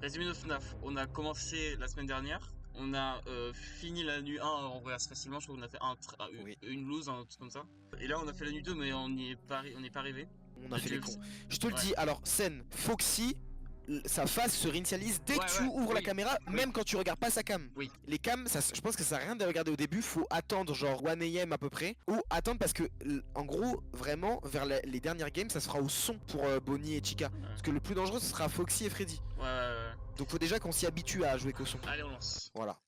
Résumé de FNAF, on a commencé la semaine dernière, on a fini la nuit 1 en vrai assez facilement, je crois qu'on a fait Oui. une lose, un truc comme ça. Et là on a fait la nuit 2 mais on n'y est pas, on n'est pas arrivé. On a fait les cons. Je te le Ouais. dis, alors, scène, Foxy, sa face se réinitialise dès que tu Ouais, ouvres la oui, caméra, oui. même quand tu regardes pas sa cam. Oui. Les cams, je pense que ça sert à rien de les regarder au début, faut attendre genre 1am à peu près, ou attendre parce que, en gros, vraiment, vers les dernières games, ça sera au son pour Bonnie et Chica. Ouais. Parce que le plus dangereux, ce sera Foxy et Freddy. Ouais. Donc faut déjà qu'on s'y habitue à jouer qu'au son. Allez, on lance. Voilà.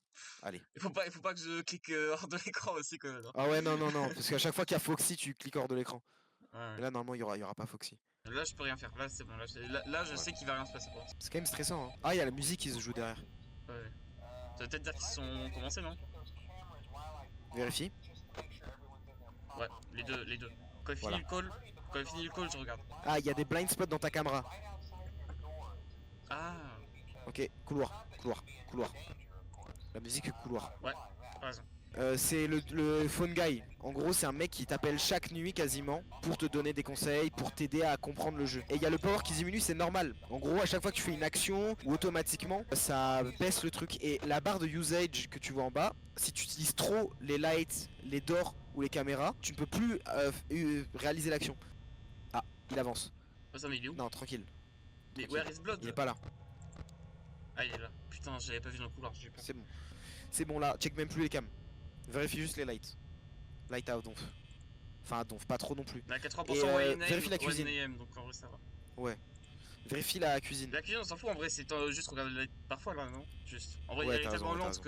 Allez. Il faut pas que je clique hors de l'écran aussi quoi. Ah ouais, non, parce qu'à chaque fois qu'il y a Foxy, tu cliques hors de l'écran. Ouais. Et là, normalement, il y aura pas Foxy. Là je peux rien faire, là c'est bon, là je sais qu'il va rien se passer pour l'instant. C'est quand même stressant, hein. Ah, il y a la musique qui se joue derrière. Ouais. Ça veut peut-être dire qu'ils sont commencés, non? Vérifie. Ouais, les deux. Quand il finit le call, je regarde. Ah, il y a des blind spots dans ta caméra. Ah. Ok, couloir. La musique couloir. Ouais, t'as raison. C'est le phone guy. En gros, c'est un mec qui t'appelle chaque nuit quasiment pour te donner des conseils, pour t'aider à comprendre le jeu. Et il y a le power qui diminue, c'est normal. En gros, à chaque fois que tu fais une action ou automatiquement, ça baisse le truc. Et la barre de usage que tu vois en bas, si tu utilises trop les lights, les doors ou les caméras, tu ne peux plus réaliser l'action. Ah, il avance. Oh, ça, mais il est où? Non, tranquille. Mais where is Blood? Il est pas là. Ah, il est là. Putain, j'avais pas vu dans le couloir, j'ai eu peur. C'est bon. C'est bon là, check même plus les cams. Vérifie juste les lights. Light out donf. Enfin donf, pas trop non plus. On a 83% Et vérifie la cuisine. AM, donc en vrai ça va. Ouais. Vérifie la cuisine. La cuisine on s'en fout en vrai, c'est juste regarder le light parfois là, non? Juste. En vrai, Ouais, il est t'as tellement raison, lente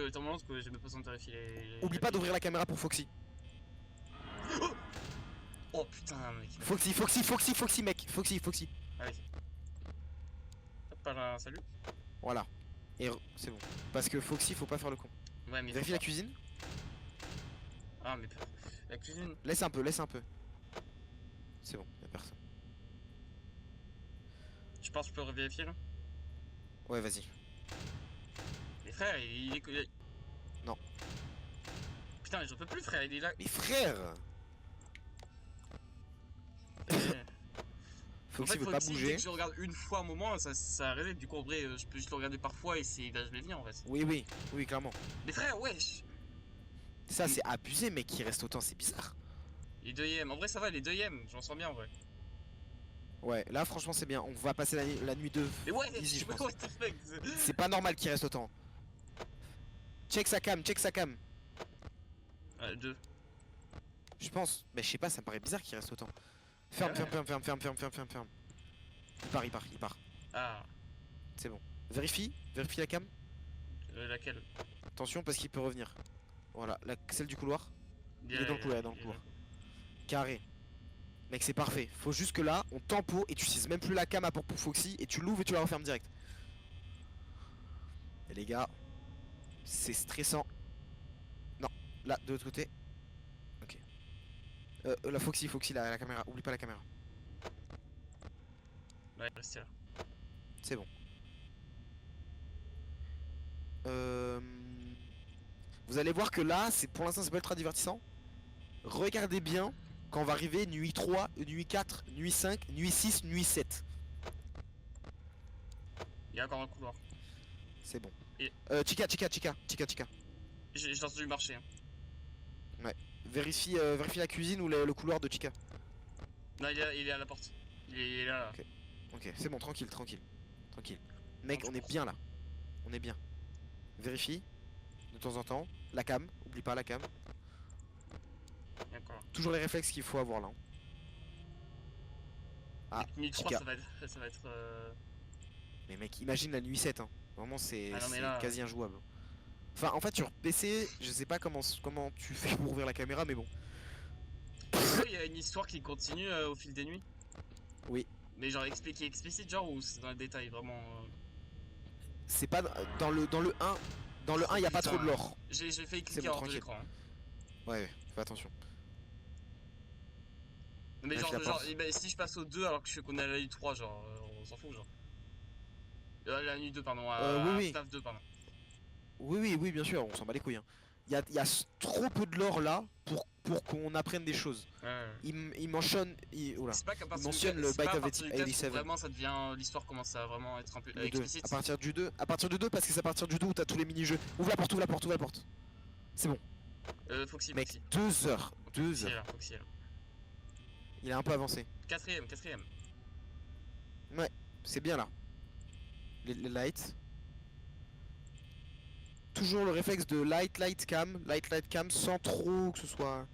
que j'ai même pas besoin de vérifier Oublie pas d'ouvrir la caméra pour Foxy. Oh putain, mec. Foxy mec. Foxy. Allez. Hop là, salut. Voilà. Et c'est bon. Parce que Foxy, faut pas faire le con. Ouais, mais. Vérifie la cuisine. Ah, mais. La cuisine. Laisse un peu. C'est bon, y'a personne. Je pense que je peux revérifier là. Ouais, vas-y. Mais frère, il est. Non. Putain, mais j'en peux plus, frère, il est là. Mais frère Foxy veut pas bouger. Dès que je regarde une fois un moment, ça reset. Du coup, en vrai, je peux juste le regarder parfois et là, je vais venir en fait. Oui, clairement. Mais frère, wesh. Ça, c'est abusé, mec, qui reste autant, c'est bizarre. Les 2ème, en vrai, ça va, les 2ème, j'en sens bien en vrai. Ouais, là, franchement, c'est bien. On va passer la nuit 2. Mais ouais, easy, je pense. what the fuck. C'est pas normal qu'il reste autant. Check sa cam. Ouais, 2. Je pense, mais je sais pas, ça me paraît bizarre qu'il reste autant. Ferme. Il part. Ah, C'est bon. Vérifie la cam. laquelle? Attention parce qu'il peut revenir. Voilà, celle du couloir. Il est dans le couloir. Carré. Mec, c'est parfait. Faut juste que là, on tempo et tu utilises même plus la cam à pour Foxy et tu l'ouvres et tu la refermes direct. Et les gars, c'est stressant. Non, là, de l'autre côté. Ok. La Foxy, la caméra. Oublie pas la caméra. Ouais, restez là. C'est bon. Vous allez voir que là, pour l'instant, c'est pas ultra divertissant. Regardez bien quand on va arriver nuit 3, nuit 4, nuit 5, nuit 6, nuit 7. Il y a encore un couloir. C'est bon. Et... Chica. J'ai entendu marcher. Hein. Ouais. Vérifie la cuisine ou le couloir de Chica. Non, il est à la porte. Il est là. Ok, c'est bon, tranquille. Mec, on est bien là. On est bien. Vérifie. De temps en temps. La cam. Oublie pas la cam. D'accord. Toujours les réflexes qu'il faut avoir là. Ah, nuit 3, Chica. ça va être Mais mec, imagine la nuit 7. Hein. Vraiment, c'est là... quasi injouable. Enfin, en fait, sur PC, je sais pas comment tu fais pour ouvrir la caméra, mais bon. Il y a une histoire qui continue au fil des nuits. Oui. Mais genre explicite, genre, ou c'est dans le détail, vraiment C'est pas dans le 1. Dans le 1, il y a pas trop de lore. J'ai fait cliquer hors de l'écran. Hein. Ouais, fais attention. Mais genre si je passe au 2 alors que je sais qu'on est à la nuit 3, genre, on s'en fout, genre. La nuit 2, pardon, oui. Staff 2, pardon. Oui, bien sûr, on s'en bat les couilles. Hein. Il y a trop peu de lore là pour qu'on apprenne des choses. Ouais. Il mentionne... Oula. C'est pas qu'à partir mentionne du le c'est pas Bite à of partir du 4 où 87. vraiment ça devient l'histoire commence à vraiment être un peu Le 2. explicite. À partir du 2. À partir du 2 parce que c'est à partir du 2 où t'as tous les mini-jeux. Ouvre la porte, ouvre la porte, ouvre la porte. C'est bon. Foxy, Mec, Foxy. 2 heures. 2 Foxy est heures. là, Foxy est là. Il a un peu avancé. Quatrième. Ouais, c'est bien là. Les lights. Toujours le réflexe de light cam sans trop que ce soit...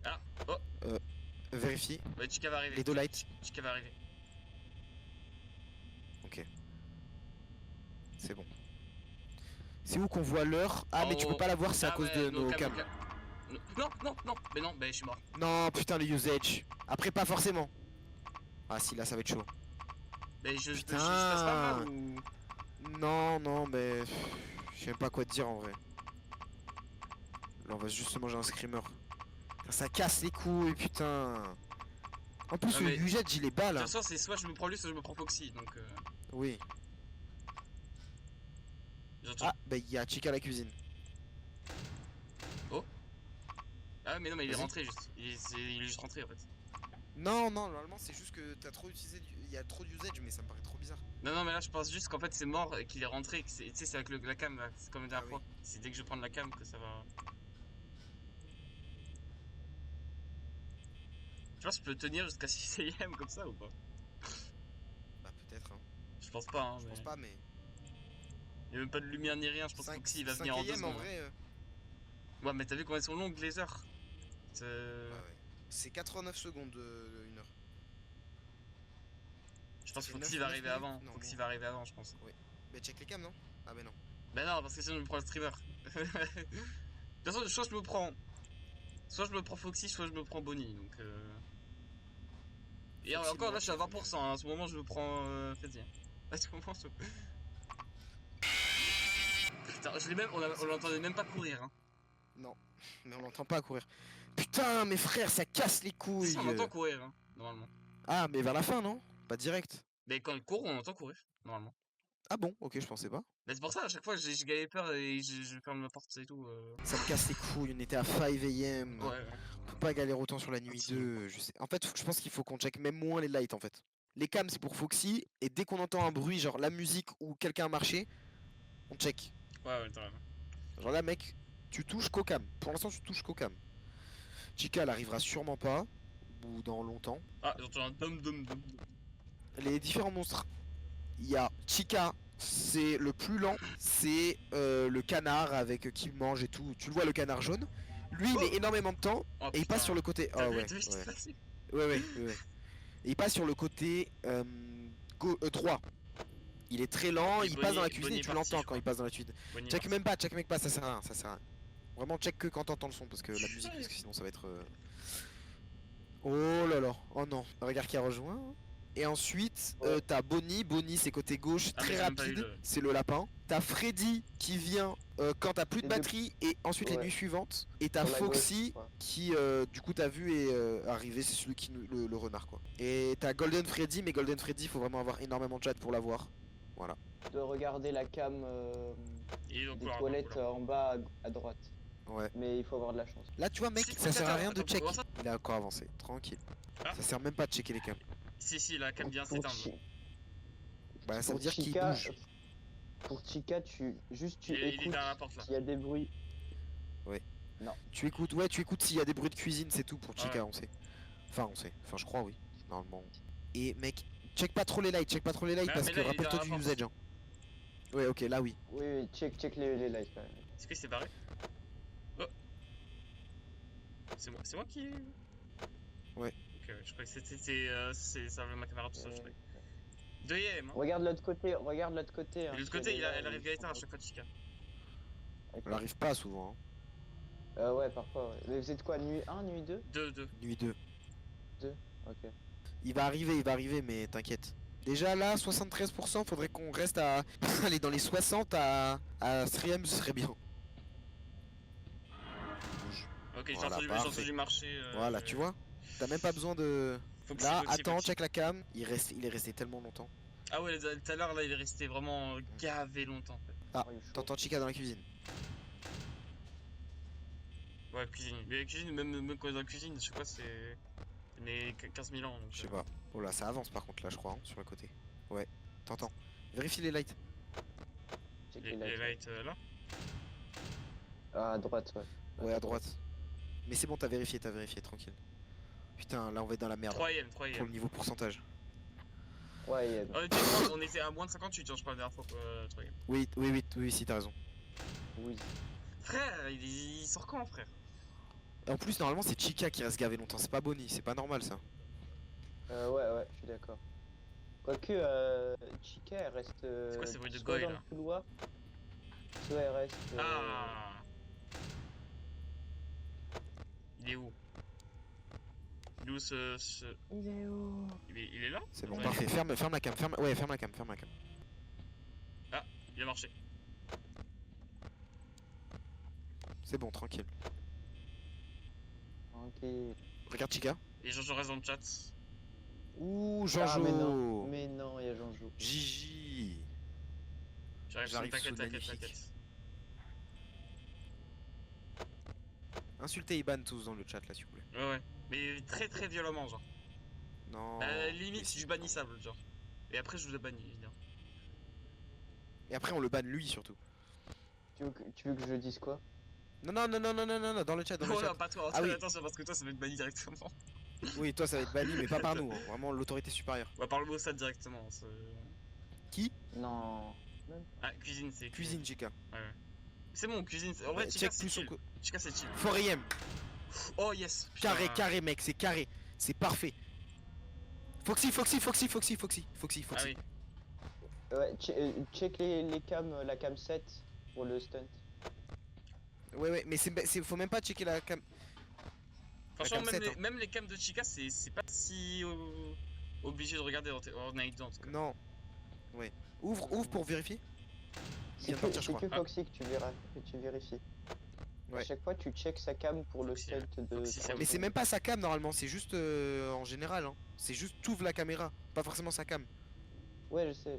Ah, oh, Vérifie. ouais, Chica va arriver. Les deux lights. Chica va arriver. Ok. C'est bon. C'est où qu'on voit l'heure? Ah mais tu peux pas la voir, c'est à Ah, cause ouais, de nos cams. Non, mais non, je suis mort. Non putain le usage. Après pas forcément. Ah si là ça va être chaud. Mais je Putain. passe pas mal ou... Non mais... Je sais même pas quoi te dire en vrai. Là on va juste se manger un screamer. Ça casse les couilles putain. En plus Ah, le mais- usage il est bas De là. toute façon, c'est soit je me prends lui, soit je me prends Foxy, donc Oui. j'entends. Ah bah il y a Chica à la cuisine. Ah, mais non, mais il est Vas-y. rentré juste. Il est juste rentré en fait. Non normalement c'est juste que t'as trop utilisé il y a trop d'usage mais ça me paraît trop bizarre. Non, mais là je pense juste qu'en fait c'est mort et qu'il est rentré. Et que tu sais, c'est avec la cam là. C'est comme la dernière Ah fois. C'est dès que je prends la cam que ça va. Tu penses que je peux tenir jusqu'à 6ème comme ça ou pas? Bah peut-être hein. Je pense pas, hein. Je pense pas mais... Il y a même pas de lumière ni rien. Je pense que Foxy il va venir en 2 5ème en secondes. vrai... Ouais, mais t'as vu comment elles sont longues les heures? C'est- Ouais. C'est 89 secondes une heure. Je pense Ça que fait Foxy 9 va arriver avant. minutes. Non, Foxy bon. va arriver avant, je pense. Bah check les cams non? Ah bah non. Bah non, parce que sinon je me prends le streamer. De toute façon, soit je me prends. Soit je me prends Foxy, soit je me prends Bonnie. Donc. Et Foxy, encore moi, là, je suis à check, 20%. Hein. À ce moment, je me prends Freddy. À ce moment, je... Putain, je l'ai même. On l'entendait même pas courir. Hein. Non. Mais on l'entend pas courir. Putain mes frères ça casse les Si, couilles. si, on entend courir, hein, normalement. Ah mais vers la fin non? Pas direct. Mais quand il court, on entend courir, normalement. Ah bon ok je pensais pas. Mais c'est pour ça, à chaque fois, j'ai gagné peur et je ferme ma porte et tout. Ça me casse les couilles, on était à 5am. Ouais. On peut pas galérer autant sur la nuit 2. Je sais. En fait je pense qu'il faut qu'on check même moins les lights en fait. Les cams c'est pour Foxy et dès qu'on entend un bruit genre la musique ou quelqu'un a marché, on check. Ouais, t'as raison. Genre là mec, tu touches qu'au cam. Pour l'instant tu touches qu'au cam. Chica elle arrivera sûrement pas. Ou dans longtemps. Ah, j'entends un dum. Les différents monstres. Il y a Chica, c'est le plus lent, c'est le canard avec qui mange et tout. Tu le vois le canard jaune. Lui il met énormément de temps Oh, et il passe sur le côté. T'as Oh vu, ouais, t'as vu ce qui s'est ouais. passé? Ouais. Et il passe sur le côté droit. Il est très lent, Et il Bonnie- passe dans la cuisine Bonnie et est tu parti, l'entends je quand il passe dans la cuisine. Bonnie Check même pas, ça sert à rien. Vraiment check que quand t'entends le son parce que la musique, parce que sinon ça va être... Oh là là, oh non, regarde qui a rejoint. Et ensuite, t'as Bonnie, c'est côté gauche, Ah, mais très j'ai même pas rapide, eu le- c'est le lapin. T'as Freddy qui vient quand t'as plus de Les deux. batterie et ensuite les Ouais. nuits suivantes. Et t'as Sur la Foxy gauche, ouais. qui du coup t'as vu est arrivé, c'est celui qui le renard quoi. Et t'as Golden Freddy, mais Golden Freddy faut vraiment avoir énormément de chat pour l'avoir. Voilà. De regarder la cam Il est au des couloir, toilettes en bas à droite. Ouais. Mais il faut avoir de la chance. Là tu vois mec, Si, ça sert à rien de attends, check. comment ça Il a encore avancé, tranquille. Ah. Ça sert même pas de checker les cams. Si, la cam vient Pour s'éteindre. Chi- Bah ça veut pour dire qu'il Chica- bouge. Pour Chica, tu Il est écoutes derrière la porte là. s'il y a des bruits. Tu écoutes s'il y a des bruits de cuisine, c'est tout pour Chica, Ouais. on sait. Enfin je crois oui, normalement. Et mec, check pas trop les lights Ah, parce mais que là, il est rappelle-toi dans du la usage. Hein. Ouais ok là oui. Oui, check les lights quand même. Est-ce qu'il s'est barré? Oh. C'est moi qui... Ouais. Ok, je crois que ça avait ma caméra tout seul, je crois. Deuxième, hein. Regarde l'autre côté, Et hein, de l'autre s'il y a côté, des elle lights, arrive gaëtan à sont- chaque fois de Chica. Elle arrive pas souvent. Hein. Ouais, parfois, ouais. Mais vous êtes quoi, nuit 1, nuit 2? 2. Nuit 2. Ok. Il va arriver mais t'inquiète. Déjà là 73%, faudrait qu'on reste à aller dans les 60 à stream, ce serait bien. Ok, j'ai Voilà, entendu parfait. marcher. Voilà, tu vois. T'as même pas besoin de... Foxy, Là, Foxy, attends, Foxy. check la cam. Il est resté tellement longtemps. Ah ouais, tout à l'heure, là, il est resté vraiment gavé longtemps. En fait. Ah, Oh, il est chaud. t'entends Chica dans la cuisine. Ouais, cuisine. Mais cuisine, même quand on est dans la cuisine, je sais pas, c'est. Mais 15 000 ans. Donc, Je sais pas. Oh là, ça avance par contre là, je crois, hein, sur le côté. Ouais, t'entends. Vérifie les lights. Check Les lights, ouais. lights là. Ah, à droite, ouais. Ouais, à droite. Mais c'est bon, t'as vérifié, tranquille. Putain, là on va être dans la merde hein, 3ème, pour 3ème. le niveau pourcentage. Ouais, il y a... On était à moins de 58, hein, je parle la dernière fois. 3ème. Oui, si, t'as raison. Oui. Frère, il sort quand, frère? Et en plus, normalement, c'est Chica qui reste gavé longtemps, c'est pas Bonnie, c'est pas normal ça. Ouais, je suis d'accord. Quoique, Chica, elle reste C'est quoi ces bruits de soit goy dans le là? couloir, soit elle reste... Ah! Il est où? Il est où ce... Il est où? Il est là? C'est bon, Ouais, parfait. Ferme la cam, ouais, ferme la cam. Ah, il a marché. C'est bon, tranquille. Tranquille. Regarde Chica. Et je reste dans le chat. Ouh, Ah, Jean-Jo. mais non, il y a Jean-Jo. Gigi. J'arrive, J'arrive sous t'inquiète. magnifique. Insultez Iban tous dans le chat là, s'il vous plaît. Ouais. Mais très violemment, genre. Non. Limite, mais c'est si. du bannissable, genre. Et après, je vous le bannis, évidemment. Et après, on le banne lui surtout. Tu veux que je dise quoi? Non, dans le chat, dans le Oh chat. non, pas toi, Ah oui. attention, parce que toi, ça va être banni directement. Oui, toi, ça va être banni, mais pas par nous. Hein. Vraiment, l'autorité supérieure. On va parler au SAD directement. Qui? Non. Même Ah, cuisine, c'est Cuisine, Chica. Ouais. C'est bon, cuisine. En vrai, Ouais, Chica, check c'est plus son chill. co. Chica, c'est chill. 4 Oh yes! Putain. Carré, mec, c'est carré. C'est parfait. Foxy. Ah oui. Ouais, check les cams, la cam 7 pour le stunt. Ouais, mais faut même pas checker la cam. Franchement, cam 7, hein. même les cams de Chica, c'est pas si obligé de regarder en night en tout cas. Non. Ouais. Ouvre pour vérifier. Il vient de partir, je C'est crois. que Foxy que tu verras, que tu vérifies. À Ouais. chaque fois, tu check sa cam pour le Foxy, stunt de Foxy, c'est 3 Mais c'est secondes. même pas sa cam normalement, c'est juste en général. Hein. C'est juste t'ouvres la caméra, pas forcément sa cam. Ouais, je sais.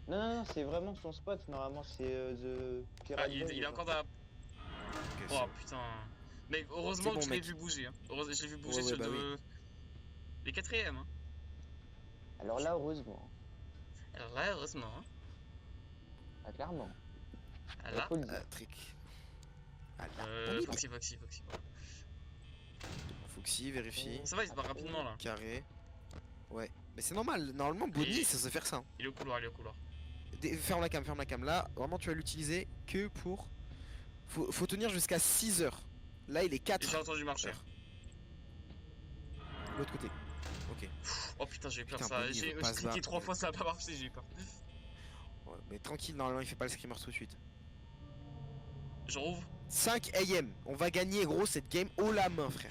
Non, c'est vraiment son spot. Normalement, c'est The Ah, Pirate il Bay. est genre. encore dans la. Ok, c'est Oh bon. putain. Mec, heureusement C'est que bon, je l'ai mec. vu bouger. Hein. Je l'ai vu bouger Ouais, sur bah oui. les quatrièmes. Hein. Alors là, heureusement. Alors là, heureusement. Hein. Ah, clairement. Ah, Il là. faut le dire. Trick. Ah là, on est Foxy. Voilà. Foxy, vérifie. Ça va, il se barre rapidement là. Carré. Ouais. Mais c'est normal, normalement Bonnie ça sait faire ça. Hein. Il est au couloir. Ferme la cam. Là, vraiment tu vas l'utiliser que pour. Faut tenir jusqu'à 6 heures. Là il est Et 4 j'ai entendu marcher. heures. L'autre côté. Ok. Oh putain, j'ai eu peur Putain, ça. Bonnie, il J'ai veut pas se cliqué battre, 3 mais- fois, ça a pas marché, j'ai eu peur. Ouais, mais tranquille, normalement il fait pas le screamer tout de suite. Je rouvre, 5 AM, on va gagner gros cette game haut la main frère.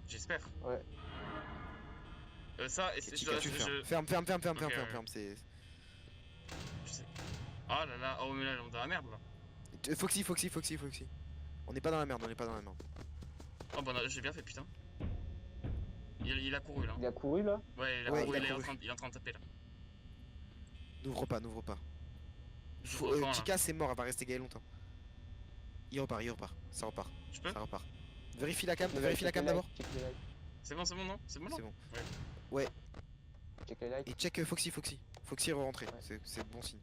j'espère. Ouais. Ça, et Et c'est Chica, tu je fermes. Ferme, ouais. ferme, c'est... sais. Oh là là, oh mais là, on est dans la merde là. Foxy. On n'est pas dans la merde, Oh bah non, j'ai bien fait, putain. Il a couru là. Il a couru là. Ouais, il a Ouais, couru, il a il est couru. en train de taper là. N'ouvre pas. J'ouvre quand, là Chica c'est mort, elle va rester gaée longtemps. Il repart, ça repart. Je peux Vérifie la cam Check les lights, d'abord. Check les lights. C'est bon, non C'est bon là C'est bon. Ouais. Check les lights. Et check Foxy. Foxy est rentré, Ouais. c'est bon signe.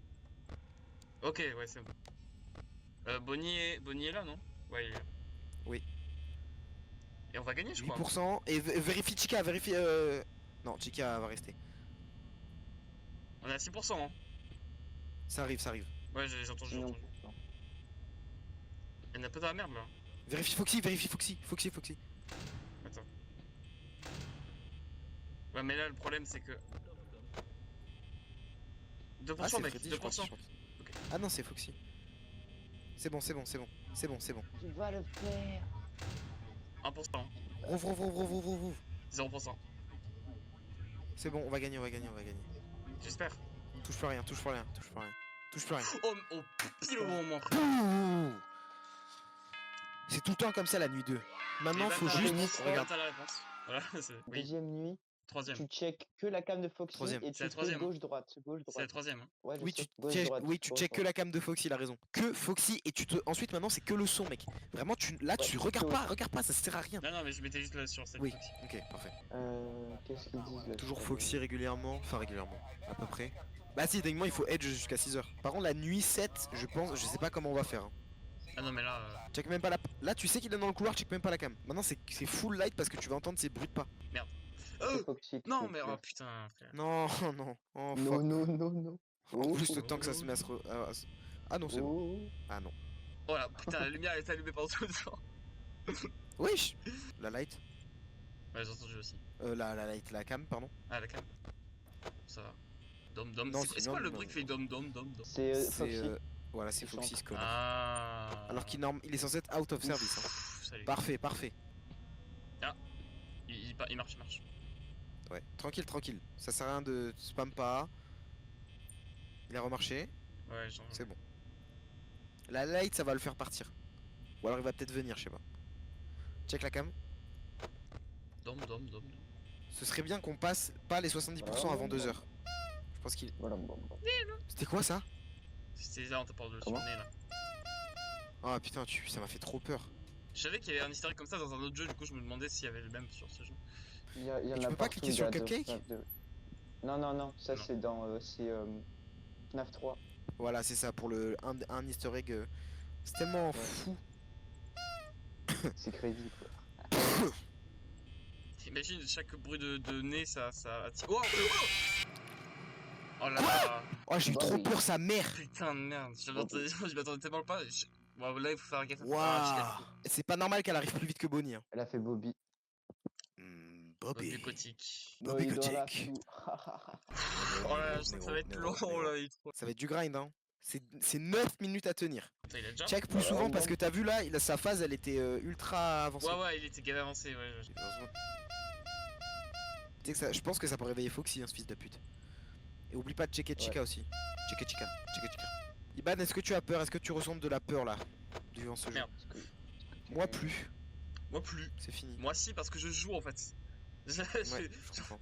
Ok, ouais, c'est bon. Bonnie est là, non? Ouais, il est là. Oui. Et on va gagner, je crois. 8%, et vérifie Chica, Non, Chica va rester. On est à 6%, hein. Ça arrive. Ouais, j'ai entendu. Non. Il y en a pas dans la merde là. Vérifie Foxy. Attends. Ouais, mais là, le problème, c'est que. 2%, Ah, c'est mec, Freddy, je crois, 2%. qui chante. Ok. Ah non, c'est Foxy. C'est bon. Tu vas le faire. 1%. Hein. Rouvre. 0%. C'est bon, on va gagner. J'espère. Touche plus rien. Oh, pile au bon moment, frère. Pouh. C'est tout le temps comme ça la nuit 2. Maintenant, Et faut là, t'as la juste... réponse. Regarde. T'as la réponse. Voilà, c'est. Oui. Deuxième nuit. Troisième. tu check que la cam de Foxy Troisième. et C'est la tu fais troisième, hein. gauche-droite, C'est la gauche-droite. troisième. Hein. Ouais, je Oui, sais, tu gauche-droite. check que la cam de Foxy, il a raison. Que Foxy et ensuite maintenant c'est que le son, mec. Vraiment, Ouais, tu regardes pas, ça sert à rien. Non, mais je m'étais juste là sur cette Oui, Foxy. ok, parfait. Qu'est-ce qu'ils disent là Toujours sur Foxy le- régulièrement, enfin régulièrement, à peu près. Bah si, techniquement il faut edge jusqu'à 6h. Par contre la nuit 7, je pense, je sais pas comment on va faire. Hein. Ah non, mais là. Check même pas la... Là tu sais qu'il est dans le couloir, check même pas la cam. Maintenant c'est full light parce que tu vas entendre ces bruits de pas. C'est Foxy que Non, tu mais oh tues. putain, frère. Non, non, oh Non, fuck. non, non, non. En Oh, plus oh, le temps que ça se met à se... Ah non c'est bon. oh. Ah non. Voilà, putain, la lumière est allumée pendant tout le temps. Wesh. La light. Ouais, j'ai entendu aussi. La light, la cam, pardon. Ah, la cam. Ça va. Dom dom. Non, C'est quoi le bruit qui fait dom dom dom dom? C'est C'est... Foxy. Voilà, c'est Il Foxy chante. ce connard. Ah. Alors il est censé être out of service. Hein. Ouf, salut. Parfait, parfait. Il marche, il marche. Ouais, tranquille, tranquille. Ça sert à rien de spam pas. Il a remarché, Ouais, j'en. c'est bon. La light, ça va le faire partir. Ou alors il va peut-être venir, je sais pas. Check la cam. Dom dom dom. Ce serait bien qu'on passe pas les 70% avant 2h. Je pense qu'il... Voilà, bon, bon. C'était quoi ça? C'était là, on t'a parlé de Comment son nez là. Ah putain, ça m'a fait trop peur. Je savais qu'il y avait un historique comme ça dans un autre jeu, du coup je me demandais s'il y avait le même sur ce jeu. Il y en tu a peux pas partout, cliquer sur le il y a de cupcake FNAF 2. Non, non, non, ça Non. c'est dans FNAF 3. Voilà, c'est ça, pour un easter egg. C'est tellement Ouais. fou. C'est crazy quoi. T'imagines chaque bruit de nez ça attire. Oh, oh là là. Oh, j'ai eu Bah trop oui. peur, sa mère. Putain de merde. Je m'attendais tellement pas. Bon, là il faut faire gaffe. Waouh. C'est pas normal qu'elle arrive plus vite que Bonnie. Hein. Elle a fait Bobby. Bobby. Bucotique. Bobby il doit la Kotick. tout. Oh là là, je sens que ça va être long là. Ça va être du grind, hein. C'est 9 minutes à tenir. Putain, il a déjà. Check plus Ouais, souvent ouais, parce non. que t'as vu là, sa phase elle était ultra avancée. Ouais, il était gavé avancé. Ouais. Heureusement. Tu sais que ça, je pense que ça peut réveiller Foxy, hein, ce fils de pute. Et oublie pas de checker Chica aussi. Checker Chica. Iban, est-ce que tu as peur? Est-ce que tu ressens de la peur là durant ce jeu? Merde. Moi plus. Moi plus. C'est fini. Moi si, parce que je joue en fait. Ouais, je comprends.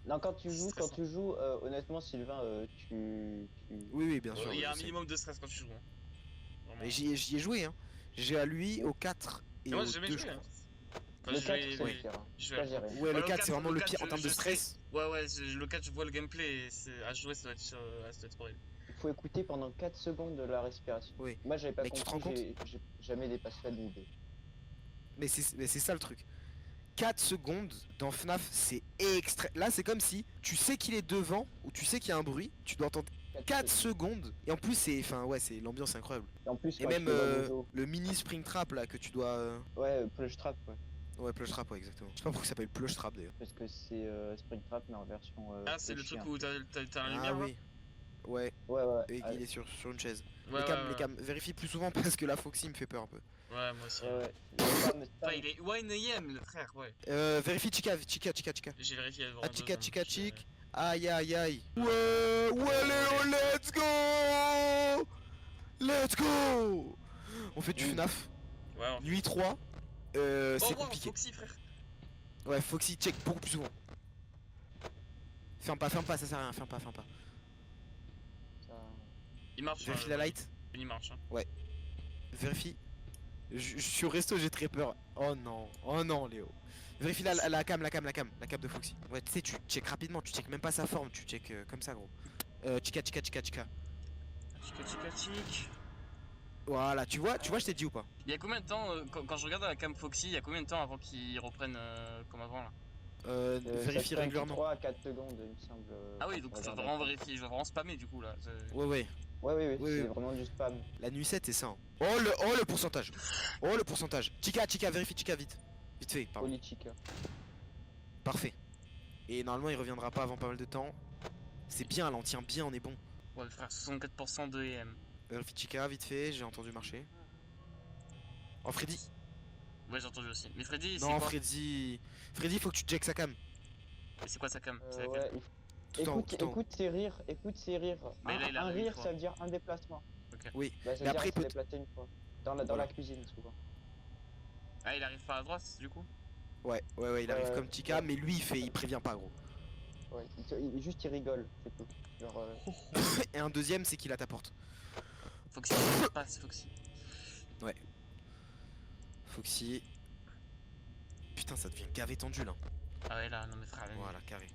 Non, quand tu joues, Stressant. honnêtement, Sylvain, Oui, bien sûr. Il y a je un sais. minimum de stress quand tu joues. Hein. Vraiment. Mais j'y ai joué, hein. J'ai à lui, au 4 et Mais moi au j'ai jamais 2, joué. je Hein. crois. Enfin, Le je 4, vais- c'est oui, le pire. hein. je Pas vais- géré. Ouais, Bah, le 4 c'est vraiment le 4, pire en termes de je sais. stress. Ouais, le 4 je vois le gameplay et à jouer ça doit être horrible. Il faut écouter pendant 4 secondes de la respiration. Oui. Moi, j'avais pas Mec, tu te rends compris, j'ai jamais dépassé la limite. Mais c'est ça le truc. 4 secondes dans FNAF, c'est extrême. Là, c'est comme si tu sais qu'il est devant ou tu sais qu'il y a un bruit, tu dois entendre 4 secondes. Et en plus, c'est l'ambiance est incroyable. Et en plus, Et quand même tu vas au dojo, le mini spring trap là que tu dois. ouais, plush trap, ouais. Ouais, plush trap, ouais, exactement. Je sais pas pourquoi ça s'appelle plush trap d'ailleurs. Parce que c'est Springtrap, mais en version. Ah, c'est le truc où t'as la Ah lumière là. oui. Ouais, Ouais, ouais. et Ah, il est sur une chaise. Ouais, Les cams, vérifie plus souvent parce que la Foxy me fait peur un peu. Ouais, moi aussi. ouais, ouais. Le spam, Enfin, il est 1 AM le frère, ouais. Vérifie Chica. J'ai vérifié avant. Ah, 2 Chica, secondes, chic. Aïe, aïe, aïe. Ouais, Léo, let's go. Let's go. On fait du Oui. FNAF. Ouais, Nuit 3. oh, C'est wow, compliqué. Foxy, frère. Ouais, Foxy check beaucoup plus souvent. Ferme pas, ça sert à rien, ferme pas. ça- Il marche. Vérifie la light. Il marche. Hein. Vérifie. Je suis au resto, j'ai très peur. Oh non, Léo. Vérifie la cam de Foxy. Ouais, tu sais, tu check rapidement, tu check même pas sa forme, tu check comme ça, gros. Chica. Chica. Voilà, tu vois, je t'ai dit ou pas? Il y a combien de temps, quand je regarde la cam Foxy, il y a combien de temps avant qu'ils reprennent comme avant là? Vérifie ça prend régulièrement. 3 à 4 secondes, il me semble. Ah oui, donc je dois vraiment vérifier, je dois vraiment spammer du coup là. Ouais. Ouais, Oui, c'est oui. vraiment du spam. La nuit 7 c'est ça. Hein. Oh le pourcentage. Chica, vérifie Chica vite. Vite fait, pardon. Politica. Parfait. Et normalement il reviendra pas avant pas mal de temps. C'est bien là, on tient bien, on est bon. Ouais, le frère, 64% de EM. Vérifie Chica vite fait, j'ai entendu marcher. Oh Freddy. Ouais, j'ai entendu aussi. Mais Freddy, c'est Non quoi? Freddy, faut que tu check sa cam. Mais c'est quoi sa cam? C'est laquelle? Ouais, Tout en haut, tout en haut. écoute ses rires. Mais là, il a Un une rire, fois. ça veut dire un déplacement. Oui. Bah, ça Mais veut dire après, qu'il s'est peut- déplacé une fois. Dans Voilà. la cuisine, souvent. Ah, il arrive par la droite du coup? Ouais, il arrive comme Chica, mais lui il prévient pas gros. Ouais, juste il rigole, c'est tout. Genre, Et un deuxième, c'est qu'il a ta porte. Foxy, passe Foxy. Foxy. Putain, ça devient gavé tendu là. Ah ouais, là, non mais frère, Voilà, carré.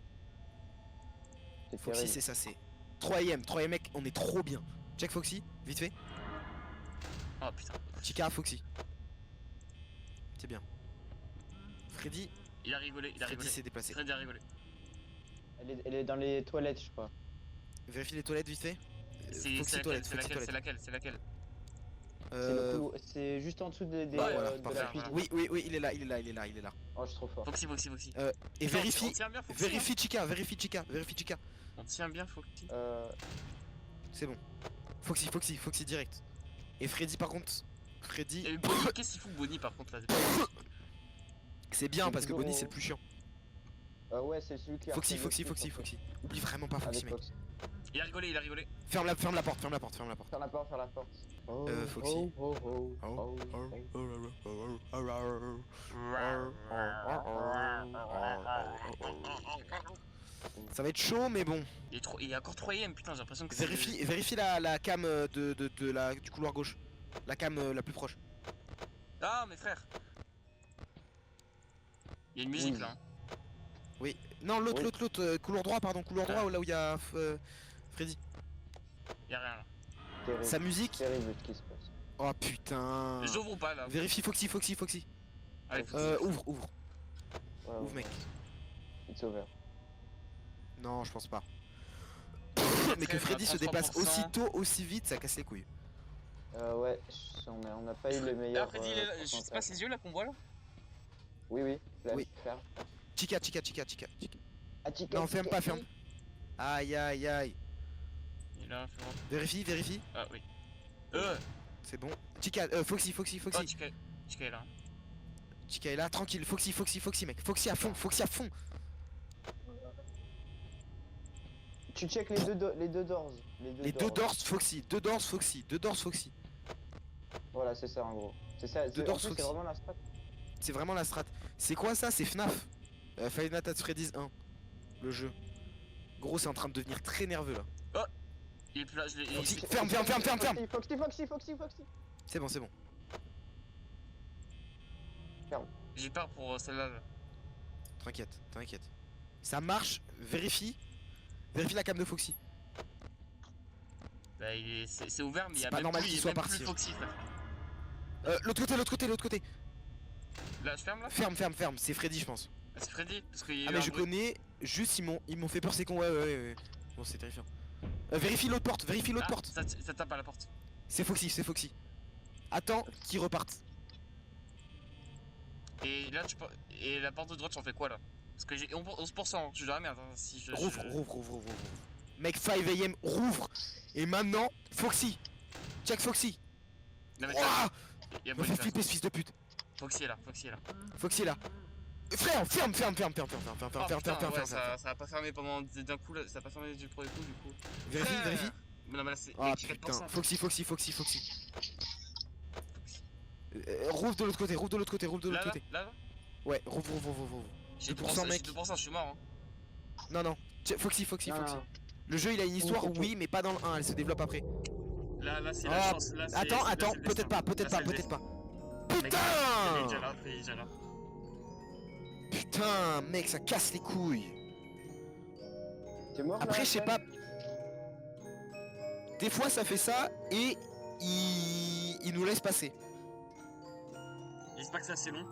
c'est Foxy, terrible. c'est ça, c'est. 3ème mec, on est trop bien. Check Foxy, vite fait. Oh putain. Chica, Foxy. C'est bien. Freddy, Il a rigolé, il a Freddy rigolé. s'est déplacé. Freddy a rigolé. Elle est dans les toilettes, je crois. Vérifie les toilettes vite fait. C'est Foxy laquelle, toilette, c'est Foxy laquelle, toilette. c'est laquelle. C'est juste en dessous des, voilà, de parfait. la cuisine. Oui, il est là. Oh, je suis trop fort. Foxy. Et On vérifie, tient bien Foxy. vérifie Chica. On tient bien Foxy. C'est bon. Foxy direct. Et Freddy par contre, Freddy, Et Bonnie, qu'est-ce qu'il fout Bonnie par contre là? c'est bien C'est parce que toujours- Bonnie c'est le plus chiant. Ouais, c'est celui qui a Foxy. refait le truc, en fait. Oublie vraiment pas Foxy Avec mec. Fox. Il a rigolé. Ferme la porte. Faire la porte. Oh, Foxy. oh, oh, oh, oh. Ça va être chaud mais bon. Il est encore 3ème, putain, j'ai l'impression que c'est. Vérifie la cam du couloir gauche. La cam la plus proche. Ah, mes frères. Il y a une musique Oui. là. Hein. Oui. Non l'autre couloir droit là où il y a Freddy. Y'a rien là. Terrible. Sa musique. Terrible ce qui se passe. Oh putain. J'ouvre ou pas là? Vérifie Foxy. Allez, Ouvre. Ouais, Ouvre mec. It's over. Non, je pense pas. Très Mais que bien, Freddy se 33%. déplace aussitôt, aussi vite, ça casse les couilles. Ouais, on a pas eu le meilleur. Ah, Freddy, il est là. Je sais pas ses yeux là qu'on voit là? Oui, là, Oui. faire. Chica. Ah, Chica, Non, ferme Chica. pas, ferme. Aïe. Il est là, fais voir. Vérifie. Ah oui. C'est bon. Chica, Foxy. Oh, Chica est là. Chica est là, tranquille. Foxy, mec. Foxy à fond. Tu check les deux doors. Les deux doors, Foxy. Voilà, c'est ça en gros. C'est ça. Deux En doors, plus, c'est Foxy. vraiment la strat. C'est vraiment la strat. C'est quoi ça? C'est FNAF. Five Nights at Freddy's 1. Le jeu. Gros, c'est en train de devenir très nerveux là. Il est plus là, je l'ai. Foxy, il- ferme. Foxy. C'est bon. J'ai peur pour celle-là. Là. T'inquiète. Ça marche, vérifie la cam de Foxy. Bah, c'est ouvert, mais il y C'est a pas même normal plus, qu'il il y a soit même parti, plus Foxy, frère. L'autre côté. Là, je ferme là? Ferme, c'est Freddy je pense. Ah, c'est Freddy? Parce qu'il y a Ah eu mais un je bruit. connais, juste ils m'ont fait peur ces cons, ouais. Bon c'est terrifiant. Vérifie l'autre porte, Ah, ça tape à la porte. C'est Foxy. Attends qu'ils repartent. Et là, et la porte de droite, j'en fais quoi là? Parce que j'ai 11%, je suis dans la merde. Hein, si je. Rouvre. Mec 5am, rouvre. Et maintenant, Foxy. Check Foxy. Non, mais Ouah, il y a me fait Bonnie, flipper ce fils de pute. Foxy est là. Foxy est là. Frère, ferme. Oh, putain, ouais, ça a pas fermé pendant d'un coup là, ça a pas fermé du premier coup du coup. Vérifie. Mais non, mais là c'est Ah 4%. putain, Foxy. Rouvre de l'autre côté, Là, Ouais, rouvre. j'ai 2%, 2%, mec. 2%, je suis mort. Hein. Non. Foxy. Non. Le jeu il a une histoire, Ok. oui, mais pas dans le 1, elle se développe après. Là, c'est Ah, la chance. Là, c'est- Attends, là, c'est le peut-être destin. pas. Là, c'est le destin. Mec, Putain il est déjà là. Putain, mec, ça casse les couilles. T'es mort là, Après, je sais pas. Hassan Des fois, ça fait ça et il nous laisse passer. J'espère que c'est assez long.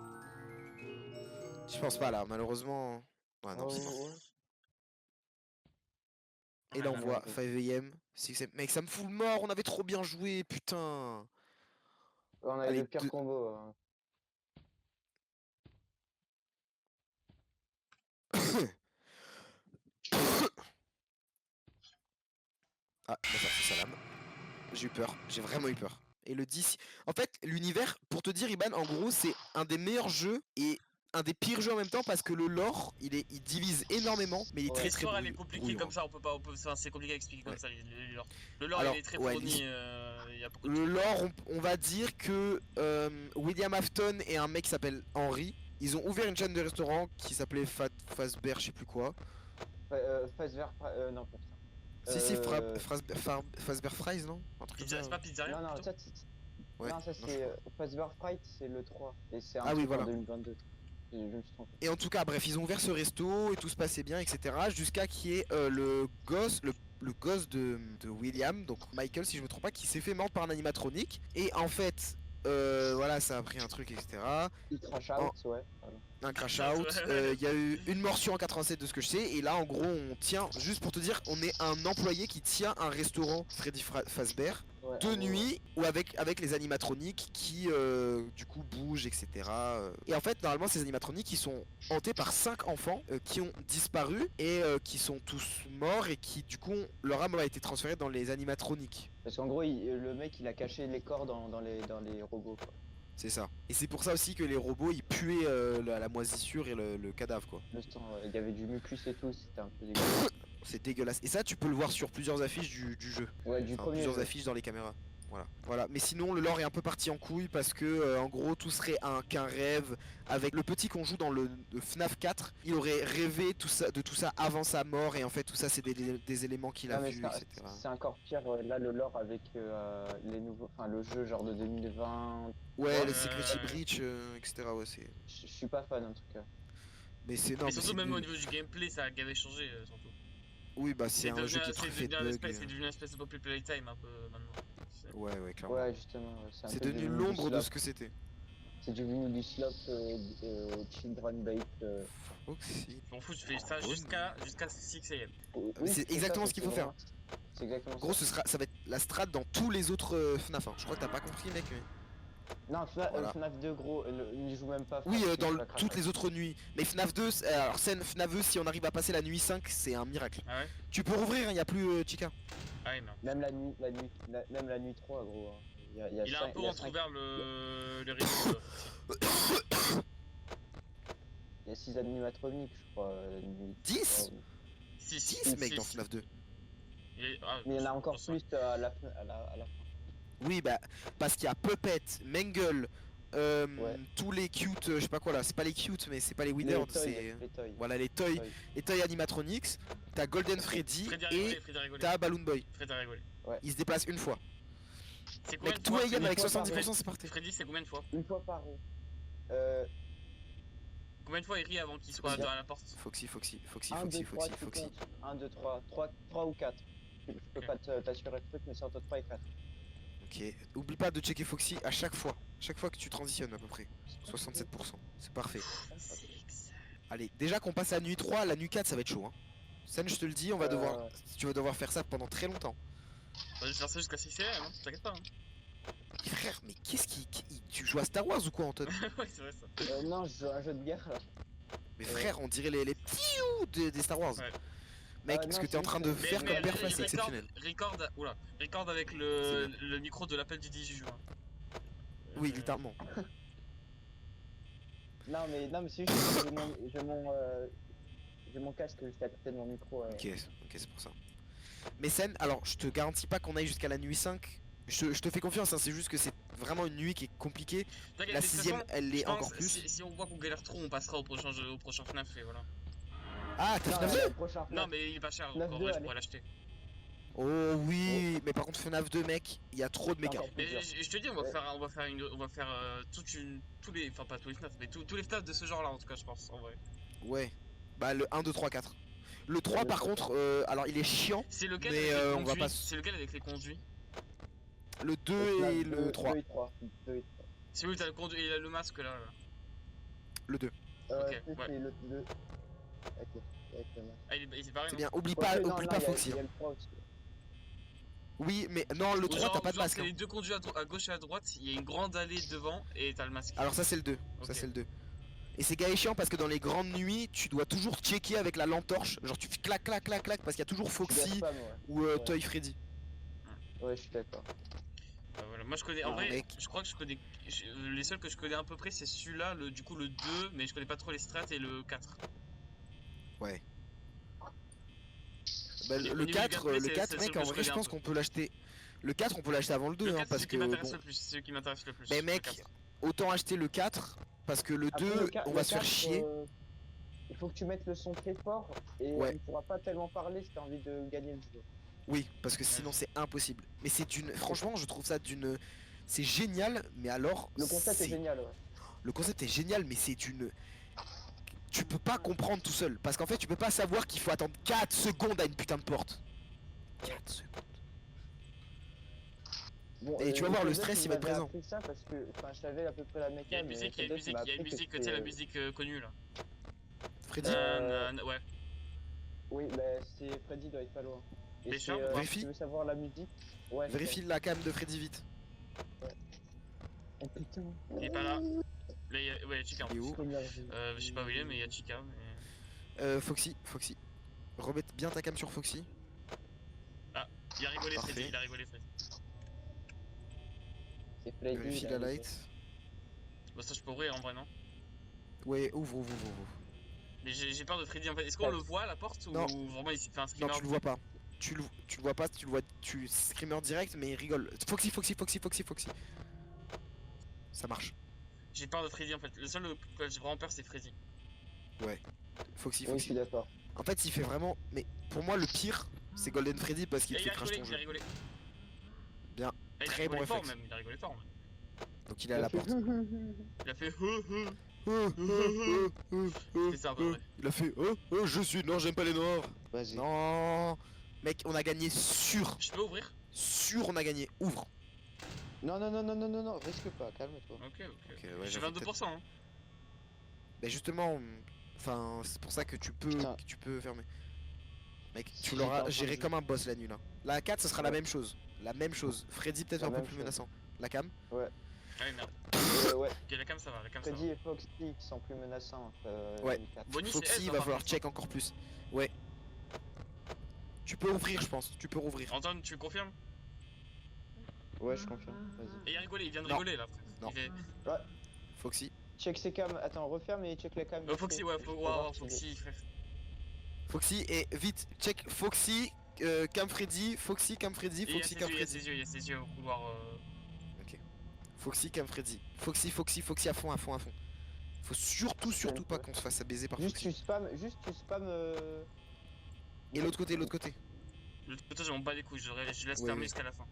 Je pense pas là, malheureusement. Ouais, non, Oh, c'est mort. ouais. Et là, on Ah, voit ouais. 5am. Mec, ça me fout le mort, on avait trop bien joué, putain. On a eu Allez, le pire deux- combo. Hein. Ah, bah ça fait salam. J'ai eu peur, j'ai vraiment eu peur. Et le 10. En fait, l'univers, pour te dire, Iban, en gros, c'est un des meilleurs jeux et un des pires jeux en même temps parce que le lore, il divise énormément, mais il est Ouais. très L'histoire, elle est brouillon, compliquée comme ça, enfin, c'est compliqué à expliquer comme Ouais. ça. Le lore, le lore Alors, il est très ouais, fourni. Il y a beaucoup de Le lore, on va dire que William Afton et un mec qui s'appelle Henry, Ils ont ouvert une chaîne de restaurants qui s'appelait Fazbear, je sais plus quoi. Fazbear, non, pas ça. Si, Euh, Fazbear Fries, non? Un truc comme Pizza, ça. c'est pas pizzeria Non, non, plutôt Ouais. non, ça Non, je c'est crois. Fazbear Fright, c'est le 3 et c'est un Ah oui, truc voilà. en 2022. Je me suis trompé. Et en tout cas, bref, ils ont ouvert ce resto et tout se passait bien, etc. Jusqu'à qu'il y ait le gosse de William, donc Michael, si je me trompe pas, qui s'est fait mordre par un animatronique. Et en fait, voilà, ça a pris un truc, etc. Il crash En- out, ouais. Voilà. Un crash out. Il y a eu une morsure en 87 de ce que je sais. Et là, en gros, on tient, juste pour te dire, on est un employé qui tient un restaurant Freddy Fazbear Ouais, de en gros, nuit ou avec les animatroniques qui du coup bougent, etc. Et en fait, normalement, ces animatroniques ils sont hantés par 5 enfants qui ont disparu et qui sont tous morts et qui du coup leur âme a été transférée dans les animatroniques. Parce qu'en gros, le mec il a caché les corps dans les robots quoi. C'est ça. Et c'est pour ça aussi que les robots ils puaient la moisissure et le cadavre quoi. Le sang, ouais, il y avait du mucus et tout, c'était un peu dégueulasse. C'est dégueulasse. Et ça, tu peux le voir sur plusieurs affiches du jeu. Ouais, du Enfin, premier plusieurs jeu. affiches dans les caméras. Voilà. Mais sinon, le lore est un peu parti en couille parce que, en gros, tout serait qu'un rêve. Avec le petit qu'on joue dans le FNAF 4, il aurait rêvé de tout ça avant sa mort. Et en fait, tout ça, c'est des éléments qu'il a Non, mais vus, etc. c'est encore pire là le lore avec les nouveaux, enfin le jeu genre de 2020. Ouais, le Euh, Security Breach, etc. Ouais, c'est. Je suis pas fan en tout cas. Mais c'est non, Mais mais surtout, c'est même au nul. niveau du gameplay, ça avait changé surtout. Oui, bah c'est un jeu qui est C'est truffé de devenu un bugs. espèce, c'est devenu une espèce de Poppy Playtime un peu maintenant. Ouais, clairement. Ouais, justement, ouais, un C'est peu devenu du l'ombre de slop. ce que c'était. C'est devenu du slop children bait. Foxy. Je m'en fous, tu fais ça jusqu'à 6 AM. Oui, c'est ça, exactement ça, ce qu'il faut c'est faire. vraiment- C'est exactement Gros, ça. ça va être la strat dans tous les autres FNAF. Hein. Je crois que t'as pas compris, mec. Mais... Non, Voilà. FNAF 2 gros, n'y joue même pas. Oui, frère, dans c'est pas toutes les autres nuits. Mais FNAF 2, alors FNAF 2, si on arrive à passer la nuit 5, c'est un miracle. Ah ouais? Tu peux rouvrir, il n'y a plus Chica. Ah ouais, non. Même même la nuit 3 gros. Hein. Il a un peu entrouvert le réseau. Il y a 6 animatroniques, je crois. La nuit 10 3, 6 mec dans FNAF 2. Mais mais il y en a encore plus à la fin. Oui, bah, parce qu'il y a Puppet, Mangle, Ouais. tous les cute, je sais pas quoi là, c'est pas les cute, mais c'est pas les Les Withered, toys, c'est. les toys. Voilà, les toys animatronics. T'as Golden Freddy Freddy a et rigolé, Freddy a rigolé. t'as Balloon Boy. Freddy a rigolé. Il se déplace une fois. C'est combien Mec, de tout fois AM avec fois par 70% c'est parti. Freddy, c'est combien de fois? Une fois par an. Combien de fois il rit avant qu'il soit à la porte? Foxy. 1, 2, 3, 1, 2, 3, 3 ou 4. Je peux Ok. pas t'assurer le truc, mais c'est entre 3 et 4. Ok, oublie pas de checker Foxy à chaque fois que tu transitionnes à peu près. 67%, c'est parfait. Allez, déjà qu'on passe à la nuit 3, la nuit 4 ça va être chaud. Hein. Sen, je te le dis, tu vas devoir faire ça pendant très longtemps. On va faire ça jusqu'à 6 AM, hein, t'inquiète pas. Hein. Frère, mais qu'est-ce tu joues à Star Wars ou quoi, Anton? Ouais, c'est vrai ça. Non, je joue à un jeu de guerre là. Mais frère, on dirait les petits des Star Wars. Ouais. Mec, Non, ce que c'est t'es en train de juste- faire comme perf là, c'est record, exceptionnel. record avec le micro de l'appel du 18 juin. Oui, littéralement. Non, mais c'est juste que j'ai mon casque juste à côté de mon micro. Ok, c'est pour ça. Mais Sen, alors je te garantis pas qu'on aille jusqu'à la nuit 5. Je te fais confiance, hein, c'est juste que c'est vraiment une nuit qui est compliquée. T'inquiète, La de toute 6ème, façon, elle je l'est pense, encore plus. Si on voit qu'on galère trop, on passera au prochain jeu, au prochain FNAF et voilà. Ah, t'as FNAF 2? Le prochain Non, mais il est pas cher, donc FNAF en 2, vrai, je allez. pourrais l'acheter. Oh oui, mais par contre FNAF 2 mec, il y a trop de méca. Encore Mais plusieurs. je te dis, on va Ouais. faire tous les, enfin pas tous les FNAF, mais tous les FNAF de ce genre là en tout cas, je pense, en vrai. Ouais. Bah le 1, 2, 3, 4. Le 3 le par 3. contre, alors il est chiant. C'est lequel Mais, avec les on va conduits pas C'est lequel avec les conduits? Le 2 et le 3. 2 et 3. 2 et 3. C'est où t'as le conduit, il a le masque là. Le 2. Ok, C'est ouais. le 2. Avec le masque. Ah, il est pareil. C'est non bien, oublie Ouais, pas, non, oublie non, pas il y a- Foxy. il y a Hein. le 3 aussi. Oui, mais non, le Ou 3 genre- t'as pas de genre, masque. c'est Hein. les deux conduits à gauche et à droite, il y a une grande allée devant et t'as le masque. Alors ça c'est le 2. Ça Ok. c'est le 2. Et c'est gay et chiant parce que dans les grandes nuits, tu dois toujours checker avec la lampe torche. Genre tu fais clac clac clac clac parce qu'il y a toujours Tu dois Foxy spam, ouais. ou Ouais. Toy Freddy. Ouais, je suis d'accord. Voilà. Moi je connais, en Ah, vrai, mec. je crois que je connais, les seuls que je connais à peu près c'est celui-là, du coup le 2, mais je connais pas trop les strats et le 4. Ouais. Bah, Au le niveau du 4, gameplay, le c'est 4 celui mec que en je vrai connais je un pense peu. qu'on peut l'acheter. Le 4 on peut l'acheter avant le 2 Le hein, 4 c'est parce celui qui que m'intéresse bon. le plus, c'est celui qui m'intéresse le plus. Mais le mec, 4. autant acheter le 4 Parce que le Après, 2, on le va se faire 4, chier. il faut que tu mettes le son très fort et Ouais. on ne pourra pas tellement parler si t'as envie de gagner le jeu. Oui, parce que sinon c'est impossible. Mais c'est d'une. Franchement, je trouve ça d'une. C'est génial, mais alors. Le concept est génial, ouais. Le concept est génial, mais c'est d'une. Tu peux pas comprendre tout seul. Parce qu'en fait, tu peux pas savoir qu'il faut attendre 4 secondes à une putain de porte. 4 secondes. Bon, Et tu vas voir, le Episode, stress, il va être m'avait présent. appris ça parce que je savais à peu près la Il y a méca, une mais musique, il y a une Episode, musique, m'a il y a une appris que musique, tu sais, c'était, la musique connue là. Freddy Ouais. Oui, bah c'est Freddy doit être pas loin. Et T'es c'est, sûr? si Vérifie. tu veux savoir la musique, ouais. Vérifie la cam de Freddy vite. Oh putain. Il est pas là. Là, ouais, il y a Chica en Il est plus. où? Je sais pas où il est, mais il y a Chica. Foxy. Remets bien ta cam sur Foxy. Ah, il a rigolé Parfait. Freddy, il a rigolé Freddy. C'est Freddy. Vérifie là, la il est- light. Bah ça je peux ouvrir en vrai non. Ouais, ouvre. Mais j'ai peur de Freddy en fait. Est-ce qu'on le voit à la porte ou Non. vraiment il fait un Non, screamer? tu le vois pas. Tu le vois pas, tu le vois. Tu screamer direct, mais il rigole. Foxy. Ça marche. J'ai peur de Freddy en fait. Le seul que j'ai vraiment peur c'est Freddy. Foxy. Oui, je suis d'accord. En fait, il fait vraiment. Mais pour moi, le pire, c'est Golden Freddy parce qu'il Et te il fait a crash rigolé, ton il a jeu. rigolé. Bien. Ah, il a Très bon rigolé fort réflexe. même, il a rigolé fort. Donc il est à la porte. Il a fait C'est ça à peu près. Il a fait je suis. Non, j'aime pas les noirs. Vas-y. Non. Mec, on a gagné sûr. Je peux ouvrir? Sûr, on a gagné. Ouvre. Non, risque pas, calme-toi. Ok. ouais, J'ai j'avoue, 22%. Hein. Mais justement, enfin, c'est pour ça que Putain. tu peux fermer. Mec, tu J'étais en l'auras train géré de- comme un boss la nuit là. La 4, ce sera la Ouais. même chose. La même chose. Freddy peut-être La un peu même plus chose. menaçant. La cam. Ah ouais, merde. Ouais. Ok, la cam ça va, la cam ça Freddy va. et Foxy qui sont plus menaçants. Ouais. une carte. Bonnie c'est Foxy, S, il hein, va par falloir contre. check encore plus. Ouais. Tu peux ouvrir, je pense. Tu peux rouvrir. Antoine, tu confirmes? Ouais, je confirme. Vas-y. Et il a rigolé, il vient de Non. rigoler là. Non. Il fait... Foxy. Check ses cams. Attends, referme et check les cams. Foxy, ouais, Foxy, frère. Foxy et vite, check Foxy, Cam Freddy, Foxy, Cam Freddy, Et il y a Foxy, ses Cam yeux, il y a Freddy. ses yeux au couloir. Foxy, Cam Freddy. Foxy à fond. Faut surtout pas qu'on se fasse baiser par Juste Foxy. tu spam. Et l'autre côté. Le côté, je m'en bats les couilles, je laisse Oui, fermer oui. jusqu'à la fin.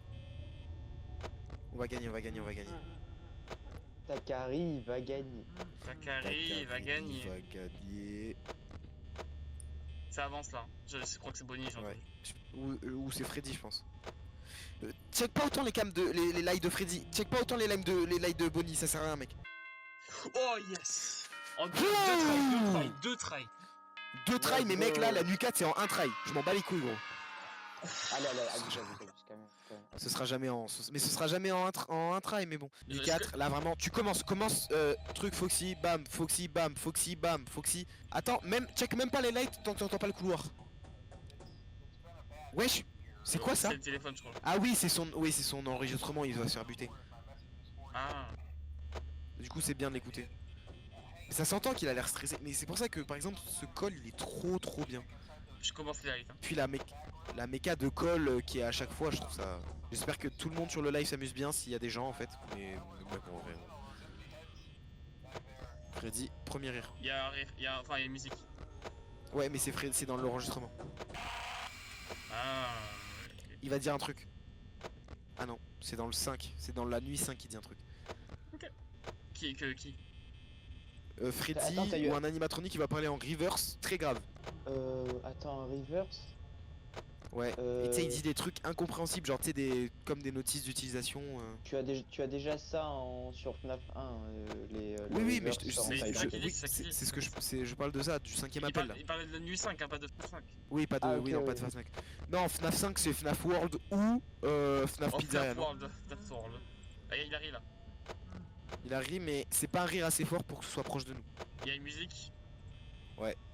On va gagner. Takari va gagner. Takari va gagner. va gagner. Ça avance là. Je crois que c'est Bonnie, j'en Ouais. Ou c'est Freddy, je pense. Check pas autant les cams de les lives de Freddy. Check pas autant les lives de Bonnie, ça sert à rien, mec. Oh yes! En deux tries. Deux tries, Let's mais mec, go. là, la nuit 4 c'est en un try. Je m'en bats les couilles, gros. Allez, abuse, quand même. Ce sera jamais en un try, mais bon. Je- Nuit 4, là vraiment, tu commences truc Foxy, bam, Foxy, bam, Foxy, bam, Foxy. Attends, check même pas les lights tant que t'entends pas le couloir. Wesh, c'est quoi ça? C'est le téléphone, je crois. Ah oui, c'est son enregistrement, il va se faire buter. Ah. Du coup, c'est bien de l'écouter. Mais ça s'entend qu'il a l'air stressé. Mais c'est pour ça que, par exemple, ce call, il est trop bien. Je commence les lights. Hein. Puis la méca de call qui est à chaque fois, je trouve ça... J'espère que tout le monde sur le live s'amuse bien s'il y a des gens, en fait. Mais bon, en vrai... Freddy, premier rire. Il y a un rire, il y a une musique. Ouais, mais c'est dans l'enregistrement. Ah. Il va dire un truc. Ah non, c'est dans le 5. C'est dans la nuit 5 qu'il dit un truc. Qui? Freddy Attends, t'as eu- ou un animatronique qui va parler en reverse, très grave. Attends, reverse. Ouais. Et tu sais, il dit des trucs incompréhensibles, genre tu sais, comme des notices d'utilisation. Tu as déjà ça sur FNAF 1, Oui, mais reverse sur Mais Inside ça qui Joke. dit, ça qui dit. c'est ce que je parle de ça, du 5ème appel là. Il parlait de la nuit 5, hein, pas de FNAF 5. Oui, pas de, Ah, ok, oui, non, pas oui. de FNAF 5. Non, FNAF 5 c'est FNAF World ou FNAF Oh, Pizzeria. FNAF Non. World, FNAF World. Ah, il arrive là. Il a ri, mais c'est pas un rire assez fort pour que ce soit proche de nous. Il y a une musique.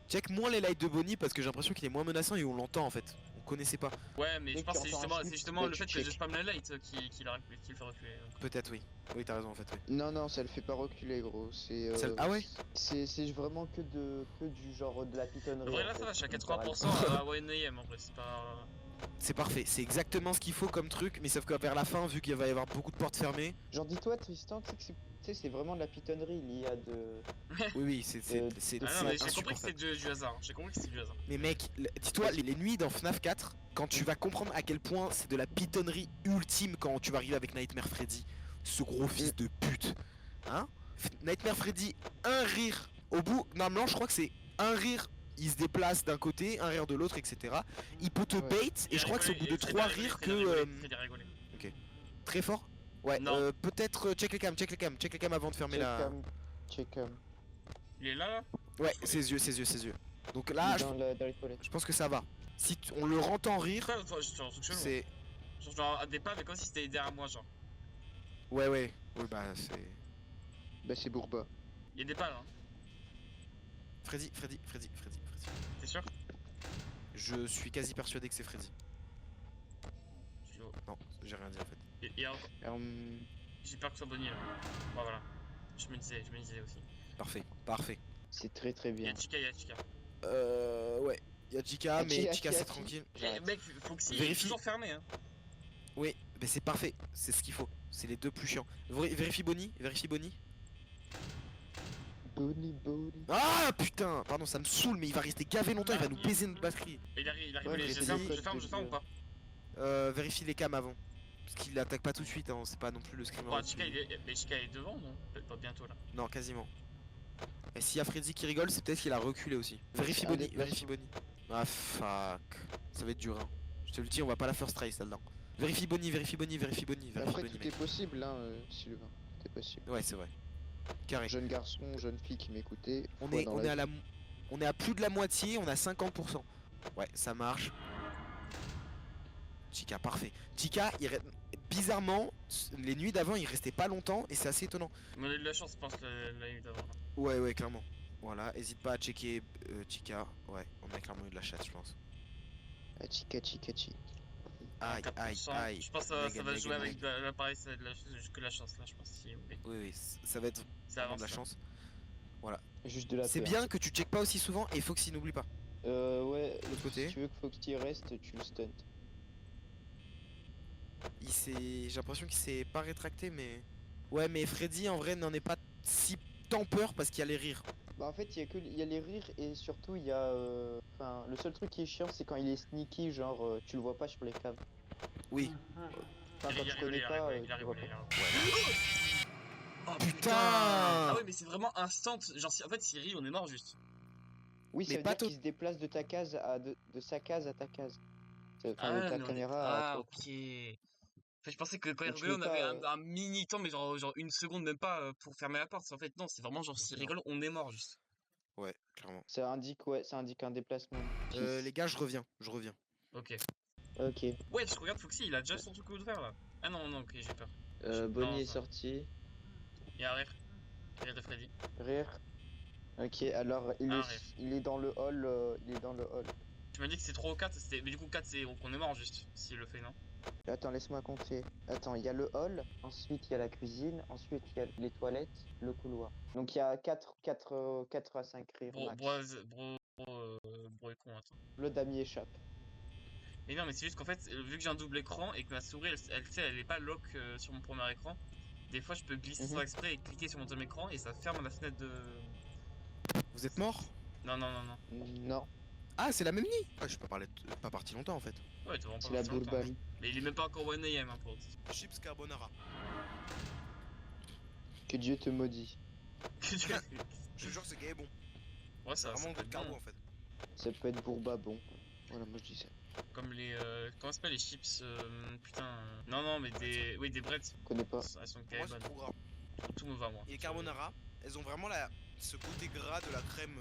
Check moins les lights de Bonnie parce que j'ai l'impression qu'il est moins menaçant et on l'entend en fait. On connaissait pas. Ouais, mais Dès je pense que que tu entends un c'est snitch, justement là, le tu fait que je check. spamme la light qui le fait reculer. Peut-être oui. Oui, t'as raison en fait. Oui. Non, ça le fait pas reculer, gros. Ah ouais. C'est vraiment que du genre de la pitonnerie. En vrai, là, en ça va, je fait, suis à littéralement. 80% à 1am en vrai, c'est pas. C'est parfait, c'est exactement ce qu'il faut comme truc, mais sauf que vers la fin, vu qu'il va y avoir beaucoup de portes fermées, Genre, dis-toi, Tristan, tu sais, c'est vraiment de la pitonnerie. Il y a de. oui, de Ah non, mais j'ai compris que insupportable. c'est du hasard. J'ai compris que c'est du hasard. Mais mec, dis-toi, les nuits dans FNAF 4, quand tu vas comprendre à quel point c'est de la pitonnerie ultime quand tu vas arriver avec Nightmare Freddy, ce gros fils de pute. Hein? Nightmare Freddy, un rire. Au bout, normalement, je crois que c'est un rire, il se déplace d'un côté, un rire de l'autre, etc. Il peut te Ouais. bait, et je crois que c'est au bout de 3 rires que. Freddy a rigolé. Très fort? Ouais, Non. peut-être check les cams, check les cams avant de fermer la. Check-em. Il est là. Ouais, ses yeux. Donc Il là, est dans les toilettes. je pense que ça va. Si on le entend rire, Pourquoi je suis un truc chelou. c'est. Genre à des pas, mais comme si c'était derrière moi, genre. Ouais, oui, bah c'est. Bah, c'est Bourba. Il y a des pas là. Hein. Freddy. T'es sûr? Je suis quasi persuadé que c'est Freddy. Je suis- Non, j'ai rien dit en fait. Et encore. J'ai peur que ce soit Bonnie là. Bon, voilà. Je me disais aussi. Parfait. C'est très très Il y bien. a Chica. Ouais. Y'a Chica, mais Chica, Chica c'est Chica. tranquille. Eh, mec, Foxy il est Vérifie. toujours fermé, hein. Oui, mais c'est parfait, c'est ce qu'il faut. C'est les deux plus chiants. Vérifie Bonnie. Bonnie. Ah putain, pardon, ça me saoule, mais il va rester gavé longtemps, il va nous baiser notre batterie. Il arrive, Ouais, les mais je c'est ferme ou pas? Vérifie les cams avant. Parce qu'il attaque pas tout de suite, hein. C'est pas non plus le screamer. Oh, Chica il est devant, non? Peut-être pas bientôt là. Non, quasiment. Et s'il y a Freddy qui rigole, c'est peut-être qu'il a reculé aussi. Vérifie un Bonnie. déplacement. Ah fuck. Ça va être dur, hein. Je te le dis, on va pas la first try celle-là. Vérifie Bonnie. Après, tout mec. est possible, hein, Sylvain. Tout est possible. Ouais, c'est vrai. Carré. Jeune garçon, jeune fille qui m'écoutait. On foi est, dans on la est à vie. on est à plus de la moitié, on a 50%. Ouais, ça marche. Chica, parfait. Chica, bizarrement, les nuits d'avant, il restait pas longtemps et c'est assez étonnant. On a eu de la chance, je pense, la nuit d'avant. Ouais, clairement. Voilà, hésite pas à checker Chica. Ouais, on a clairement eu de la chatte, je pense. Ah, Chica. Aïe. Je pense que ça va Méga, jouer avec méga. l'appareil, c'est que la chance là, je pense. Si, oui. Oui, ça va être Ça vraiment avance. de la chance. Juste de la C'est peur. bien que tu checkes pas aussi souvent et Foxy n'oublie pas. Ouais, L'autre côté. si tu veux que Foxy reste, tu le stunt. J'ai l'impression qu'il s'est pas rétracté, mais. Ouais, mais Freddy en vrai n'en est pas si tant peur parce qu'il y a les rires. Bah en fait, il y a les rires et surtout il y a enfin le seul truc qui est chiant c'est quand il est sneaky, genre tu le vois pas sur les caves. Oui. Enfin quand tu connais pas, il tu a le vois rigolé. pas. Oh Putain. Ah oui, mais c'est vraiment instant. Genre, en fait, Siri, on est mort juste. Oui, Mais ça veut pas dire qu'il se déplace de ta case à de sa case à ta case. Enfin de Ah, ta mais caméra à Ah, toi. ok. Enfin, je pensais que quand il Donc tu rigolait, peux on avait pas un mini temps, mais genre une seconde même pas pour fermer la porte. En fait, non, c'est vraiment genre s'il Non. rigole, on est mort juste. Ouais, clairement. ça indique un déplacement. Les gars, je reviens. Ok. Ok. Ouais, je regarde Foxy, il a déjà son truc ouvert là. Ah non, ok, j'ai peur. Bonnie Non, est ça- sorti. Il y a un rire. Rire de Freddy. Rire. Ok, alors Un rire. il est dans le hall, il est dans le hall. Tu m'as dit que c'est 3 ou 4, mais du coup 4 c'est qu'on est mort juste, s'il le fait, non? Attends, laisse-moi compter. Attends, il y a le hall, ensuite il y a la cuisine, ensuite il y a les toilettes, le couloir. Donc il y a 4 à 5 rires max. Bro est con, attends. Le damier échappe. Mais non, mais c'est juste qu'en fait, vu que j'ai un double écran et que ma souris, elle est pas lock sur mon premier écran, des fois je peux glisser sans exprès et cliquer sur mon deuxième écran et ça ferme la fenêtre de... Vous êtes mort? Non. Non, Ah, c'est la même nuit. Ah, je suis pas parti longtemps en fait. Ouais, t'es vraiment pas c'est la parti longtemps. Bourbam. Mais il est même pas encore 1am, hein, pour... Chips carbonara. Que Dieu te maudit. Je te jure, c'est gay et bon. Ouais, C'est ça vraiment peut de être carbo bon. en fait. Ça peut être Bourba bon. Voilà, moi je dis ça. Comme les... comment ça s'appelle les chips putain... Non, mais des... Oui, des breads. Je connais pas. Elles sont Moi, carré c'est bonnes. trop gras. Tout me va, moi. Et les carbonara, elles ont vraiment ce côté gras de la crème,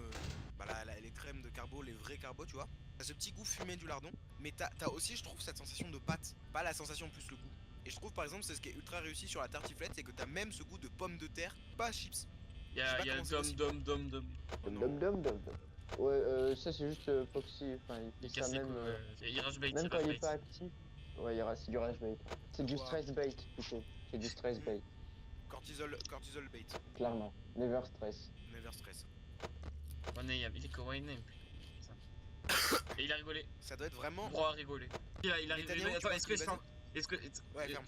les crèmes de carbo, les vrais carbos, tu vois. T'as ce petit goût fumé du lardon, mais t'as aussi, je trouve, cette sensation de pâte, pas la sensation plus le goût. Et je trouve par exemple, c'est ce qui est ultra réussi sur la tartiflette, c'est que t'as même ce goût de pomme de terre, pas chips. Il y Je sais a, pas y a comment c'est Dom. possible. Oh non. Dom. Ouais, ça c'est juste Foxy. Enfin, il Il fait casse ça les même. couilles, ouais. Il rage bait, Même il quand rage il est bait. pas actif. Ouais, c'est du rage bait. C'est du Wow. stress bait plutôt. C'est du stress bait. Cortisol bait, Clairement. Never stress. never stress. One AM, il est que One AM. Et il a rigolé. Ça doit être vraiment. Droit à rigoler. Il a rigolé. Netanyahou, tu Attends, penses est-ce que qu'il je est ferme? Est-ce que. Ouais, ferme.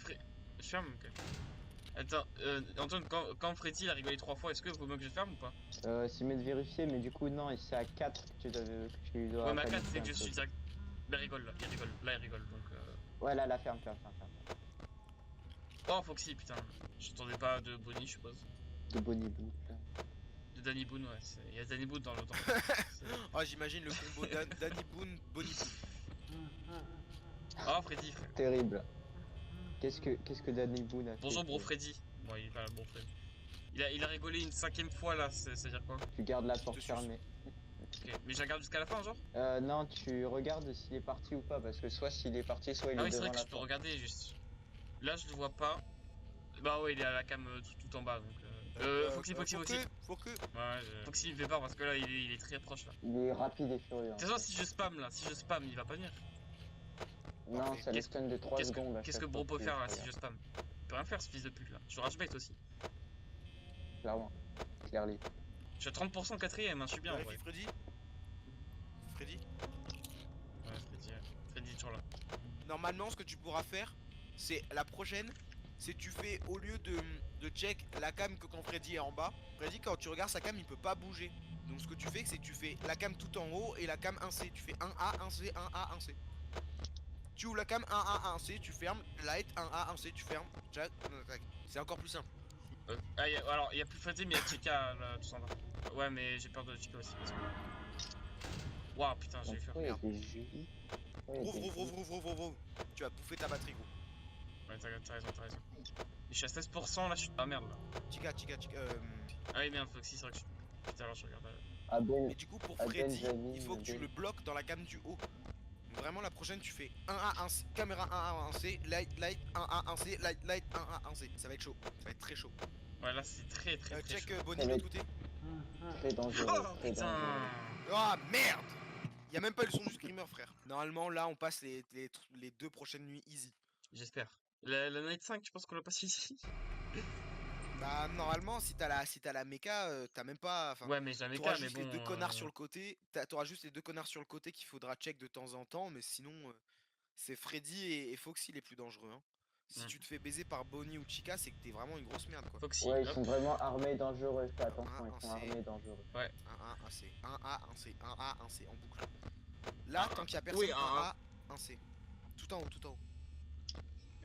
Je ferme, ok. Attends, Antoine, quand Freddy il a rigolé 3 fois, est-ce que vaut mieux que je ferme ou pas? C'est mieux de vérifier, mais du coup, non, c'est à 4 que tu dois. Ouais, ma 4 paniquer c'est un que je peu. suis direct. Bah, il rigole là, il rigole. Là, il rigole donc. Ouais, là, la ferme. Oh, Foxy, putain. J'entendais pas de Bonnie, je suppose. De Bonnie Boot, là. De Danny Boone, ouais. Il y a Danny Boone dans le temps. Oh, j'imagine le combo Danny Boone, Bonnie Boone. Oh, Freddy, frère. Terrible. Qu'est-ce que Danny Boone a fait? Bonjour, bro Freddy. Bon, il est pas là, bro Freddy. Il a rigolé une 5ème fois là, c'est-à-dire quoi? Tu gardes la porte te suis. fermée. Ok, mais je regarde jusqu'à la fin, genre? Non, tu regardes s'il est parti ou pas, parce que soit s'il est parti, soit il Ah est oui, c'est devant vrai que la je peux porte. regarder juste. Là, je le vois pas. Bah ouais, il est à la cam tout en bas donc. Foxy. Faut que. Ouais, Foxy il me fait peur parce que là il est très proche là. Il est rapide et furieux. De toute façon, si je spam là, il va pas venir. Non, Parfait. ça le stun de 3 secondes. à Qu'est-ce chaque que Bro fois peut qu'il faire là si regarde. je spam? Il peut rien faire ce fils de pute là. Je rage bait aussi. Clairement. Clearly. Je suis à 30% 4ème, hein, je suis bien en vrai. Vérifie Freddy. Ouais, Freddy est toujours là. Normalement, ce que tu pourras faire, c'est la prochaine. C'est tu fais au lieu de check la cam que quand Freddy est en bas. Freddy, quand tu regardes sa cam, il peut pas bouger. Donc ce que tu fais, c'est que tu fais la cam tout en haut et la cam 1C. Tu fais 1A, 1C, 1A, 1C. Tu ouvres la cam 1A, 1C, tu fermes. Light 1A, 1C, tu fermes. C'est encore plus simple. Alors, il y a plus Freddy, mais il y a Chica là, tout en bas. Ouais, mais j'ai peur de Chica aussi. Parce que... Waouh, putain, j'ai eu peur. Pourquoi il y a des Julie? Ouvre. Tu vas bouffer ta batterie, gros. Ouais, t'as raison. Et je suis à 16% là, je suis. Ah merde là. Chica. Ah oui, merde, Foxy, c'est vrai que je suis. Putain, alors je regarde. Ah ben, Et du coup, pour Ah, Freddy, Benjamin, il faut que tu Ben. le bloques dans la cam du haut. Vraiment, la prochaine, tu fais 1A, 1C, caméra 1A, 1C, light, 1A, 1C, light, 1A, 1C. Ça va être chaud. Ça va être très chaud. Ouais, là c'est très Check chaud. Bonnie de l'autre côté. Très dangereux. Oh Très putain! dangereux. Ah merde! Y'a même pas eu le son du screamer, frère. Normalement, là, on passe les 2 prochaines nuits easy. J'espère. La Night 5, je pense qu'on l'a passé ici. Bah, normalement, si t'as la mecha, t'as même pas. Enfin, Ouais, mais jamais t'auras cas, mais juste bon. les 2 connards sur le côté. T'auras juste les 2 connards sur le côté qu'il faudra check de temps en temps, mais sinon, c'est Freddy et Foxy les plus dangereux. Hein. Si tu te fais baiser par Bonnie ou Chica, c'est que t'es vraiment une grosse merde, quoi. Foxy, Ouais, ils hop. sont vraiment armés dangereux. Fais attention, Un, ils sont un, armés dangereux. Ouais. 1A, 1C, 1A, 1C, 1A, 1C en boucle. Là, tant qu'il y a personne, oui, 1A, 1C. Tout en haut.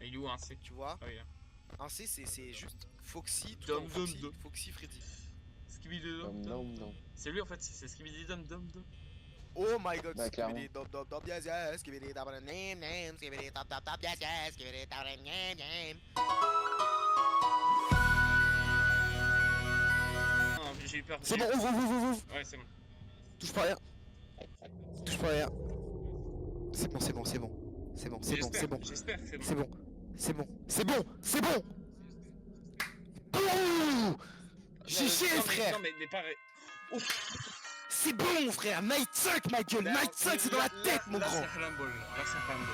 Il est où un C? Tu vois? Ah oui, là. 1C, c'est juste Foxy, tout Dom, en haut, dom, Foxy, dom. Foxy, Freddy. Skibidi Dom, dom, dom. C'est lui en fait, c'est Skibidi Dom Dom. Oh my god, Bah, skibidi dop dop dop yes yes, skibidi dop dop name, skibidi dop dop dop yes yes, skibidi dop dop name. Non, j'ai eu peur. C'est bon, ouvre. Ouais, c'est bon. Touche pas rien. C'est bon. J'espère que c'est bon. C'est bon. Bouh! J'ai chié, frère. Non, mais pareil. C'est bon, frère. Night 5, ma gueule. Night 5, c'est dans la tête, mon Là, grand. c'est Flambeau. Là, c'est Flambeau.